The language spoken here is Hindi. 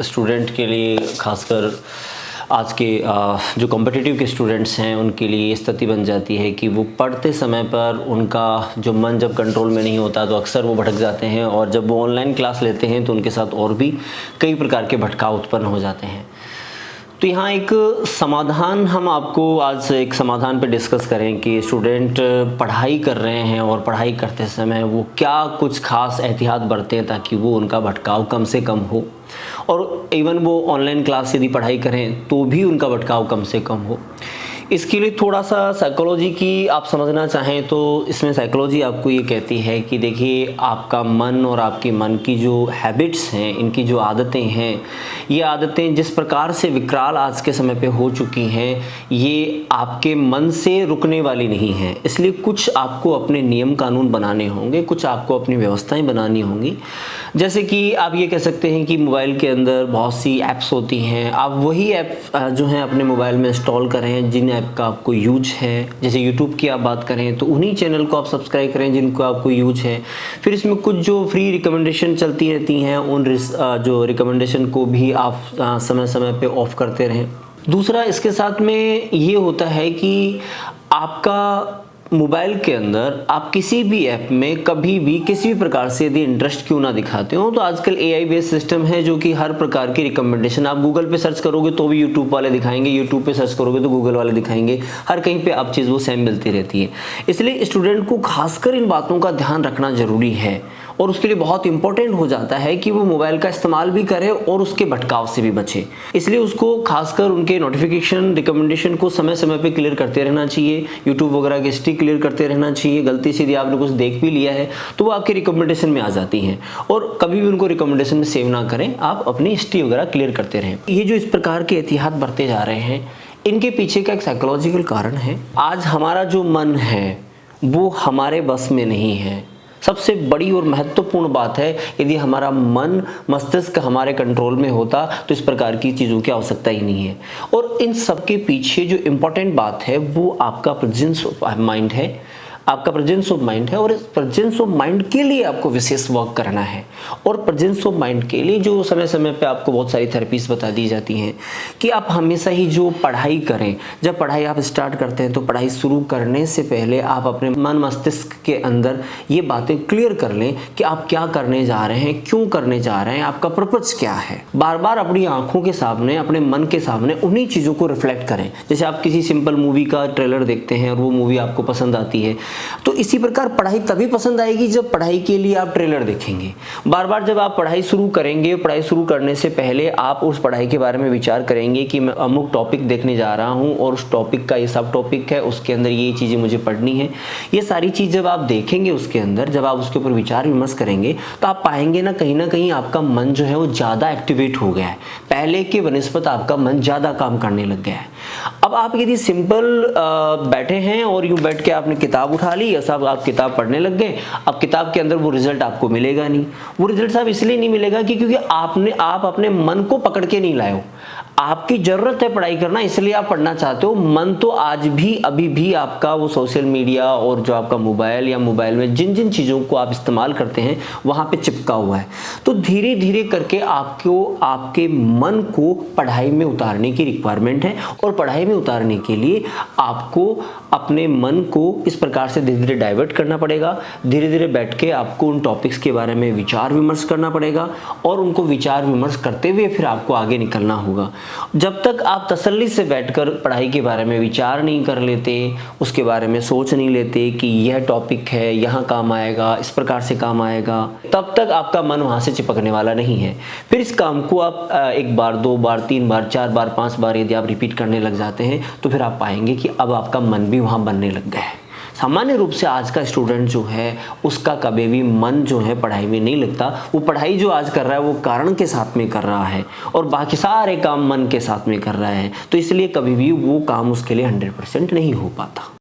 स्टूडेंट के लिए खासकर आज के जो कॉम्पिटिटिव के स्टूडेंट्स हैं उनके लिए ये स्थिति बन जाती है कि वो पढ़ते समय पर उनका जो मन जब कंट्रोल में नहीं होता तो अक्सर वो भटक जाते हैं, और जब वो ऑनलाइन क्लास लेते हैं तो उनके साथ और भी कई प्रकार के भटकाव उत्पन्न हो जाते हैं। तो यहाँ एक समाधान हम आपको आज एक समाधान पे डिस्कस करें कि स्टूडेंट पढ़ाई कर रहे हैं और पढ़ाई करते समय वो क्या कुछ खास एहतियात बरतें ताकि वो उनका भटकाव कम से कम हो, और इवन वो ऑनलाइन क्लास यदि पढ़ाई करें तो भी उनका भटकाव कम से कम हो। इसके लिए थोड़ा सा साइकोलॉजी की आप समझना चाहें तो इसमें साइकोलॉजी आपको ये कहती है कि देखिए, आपका मन और आपके मन की जो हैबिट्स हैं, इनकी जो आदतें हैं, ये आदतें जिस प्रकार से विकराल आज के समय पे हो चुकी हैं, ये आपके मन से रुकने वाली नहीं हैं। इसलिए कुछ आपको अपने नियम कानून बनाने होंगे, कुछ आपको अपनी व्यवस्थाएं बनानी होंगी। जैसे कि आप ये कह सकते हैं कि मोबाइल के अंदर बहुत सी ऐप्स होती हैं, आप वही ऐप जो हैं अपने मोबाइल में इंस्टॉल करें जिन ऐप का आपको यूज है। जैसे यूट्यूब की आप बात करें तो उन्हीं चैनल को आप सब्सक्राइब करें जिनको आपको यूज है। फिर इसमें कुछ जो फ्री रिकमेंडेशन चलती रहती हैं, उन जो रिकमेंडेशन को भी आप समय समय पे ऑफ करते रहें। दूसरा, इसके साथ में ये होता है कि आपका मोबाइल के अंदर आप किसी भी ऐप में कभी भी किसी भी प्रकार से यदि इंटरेस्ट क्यों ना दिखाते हो, तो आजकल AI बेस्ड सिस्टम है जो कि हर प्रकार की रिकमेंडेशन आप गूगल पे सर्च करोगे तो भी यूट्यूब वाले दिखाएंगे, यूट्यूब पे सर्च करोगे तो गूगल वाले दिखाएंगे, हर कहीं पे आप चीज़ वो सेम मिलती रहती है। इसलिए स्टूडेंट को खासकर इन बातों का ध्यान रखना जरूरी है, और उसके लिए बहुत इंपॉर्टेंट हो जाता है कि वो मोबाइल का इस्तेमाल भी करे और उसके भटकाव से भी बचे। इसलिए उसको खासकर उनके नोटिफिकेशन रिकमेंडेशन को समय समय पे क्लियर करते रहना चाहिए, यूट्यूब वगैरह की हिस्ट्री क्लियर करते रहना चाहिए। गलती से यदि आपने कुछ देख भी लिया है तो वो आपके रिकमेंडेशन में आ जाती हैं, और कभी भी उनको रिकमेंडेशन में सेव ना करें, आप अपनी हिस्ट्री वगैरह क्लियर करते रहें। ये जो इस प्रकार के एहतियात बरते जा रहे हैं, इनके पीछे का एक साइकोलॉजिकल कारण है। आज हमारा जो मन है वो हमारे बस में नहीं है। सबसे बड़ी और महत्वपूर्ण बात है, यदि हमारा मन मस्तिष्क हमारे कंट्रोल में होता तो इस प्रकार की चीज़ों की आवश्यकता ही नहीं है। और इन सब के पीछे जो इम्पोर्टेंट बात है वो आपका प्रेजेंस ऑफ माइंड है, आपका प्रेजेंस ऑफ माइंड है। और इस प्रेजेंस ऑफ माइंड के लिए आपको विशेष वर्क करना है, और प्रेजेंस ऑफ माइंड के लिए जो समय समय पे आपको बहुत सारी थेरेपीज बता दी जाती हैं कि आप हमेशा ही जो पढ़ाई करें, जब पढ़ाई आप स्टार्ट करते हैं तो पढ़ाई शुरू करने से पहले आप अपने मन मस्तिष्क के अंदर ये बातें क्लियर कर लें कि आप क्या करने जा रहे हैं, क्यों करने जा रहे हैं, आपका पर्पस क्या है। बार बार अपनी आंखों के सामने, अपने मन के सामने उन्हीं चीज़ों को रिफ्लेक्ट करें। जैसे आप किसी सिंपल मूवी का ट्रेलर देखते हैं और वो मूवी आपको पसंद आती है, तो इसी प्रकार पढ़ाई तभी पसंद आएगी जब पढ़ाई के लिए आप ट्रेलर देखेंगे। बार बार जब आप पढ़ाई शुरू करेंगे, पढ़ाई शुरू करने से पहले आप उस पढ़ाई के बारे में विचार करेंगे कि मैं अमुक टॉपिक देखने जा रहा हूं और उस टॉपिक का ये सब टॉपिक है, उसके अंदर ये चीज़ें मुझे पढ़नी है। ये सारी चीज़ जब आप देखेंगे उसके अंदर, जब आप उसके ऊपर विचार विमर्श करेंगे तो आप पाएंगे ना कहीं आपका मन जो है वो ज़्यादा एक्टिवेट हो गया है। पहले के बनिस्बत आपका मन ज़्यादा काम करने लग गया है। अब आप यदि सिंपल बैठे हैं और यूं बैठ के आपने किताब उठा ली, सब आप किताब पढ़ने लग गए, अब किताब के अंदर वो रिजल्ट आपको मिलेगा नहीं। वो रिजल्ट साहब इसलिए नहीं मिलेगा कि क्योंकि आप अपने मन को पकड़ के नहीं लाए हो। आपकी जरूरत है पढ़ाई करना, इसलिए आप पढ़ना चाहते हो। मन तो आज भी अभी भी आपका वो सोशल मीडिया और जो आपका मोबाइल या मोबाइल में जिन जिन चीज़ों को आप इस्तेमाल करते हैं वहाँ पे चिपका हुआ है। तो धीरे धीरे करके आपको आपके मन को पढ़ाई में उतारने की रिक्वायरमेंट है, और पढ़ाई में उतारने के लिए आपको अपने मन को इस प्रकार से धीरे धीरे डाइवर्ट करना पड़ेगा। धीरे धीरे बैठ के आपको उन टॉपिक्स के बारे में विचार विमर्श करना पड़ेगा, और उनको विचार विमर्श करते हुए फिर आपको आगे निकलना होगा। जब तक आप तसल्ली से बैठकर पढ़ाई के बारे में विचार नहीं कर लेते, उसके बारे में सोच नहीं लेते कि यह टॉपिक है, यहाँ काम आएगा, इस प्रकार से काम आएगा, तब तक आपका मन वहाँ से चिपकने वाला नहीं है। फिर इस काम को आप एक बार, दो बार, तीन बार, चार बार, पांच बार यदि आप रिपीट करने लग जाते हैं तो फिर आप पाएंगे कि अब आपका मन भी वहाँ बनने लग गया है। सामान्य रूप से आज का स्टूडेंट जो है उसका कभी भी मन जो है पढ़ाई में नहीं लगता। वो पढ़ाई जो आज कर रहा है वो कारण के साथ में कर रहा है, और बाकी सारे काम मन के साथ में कर रहा है, तो इसलिए कभी भी वो काम उसके लिए 100% नहीं हो पाता।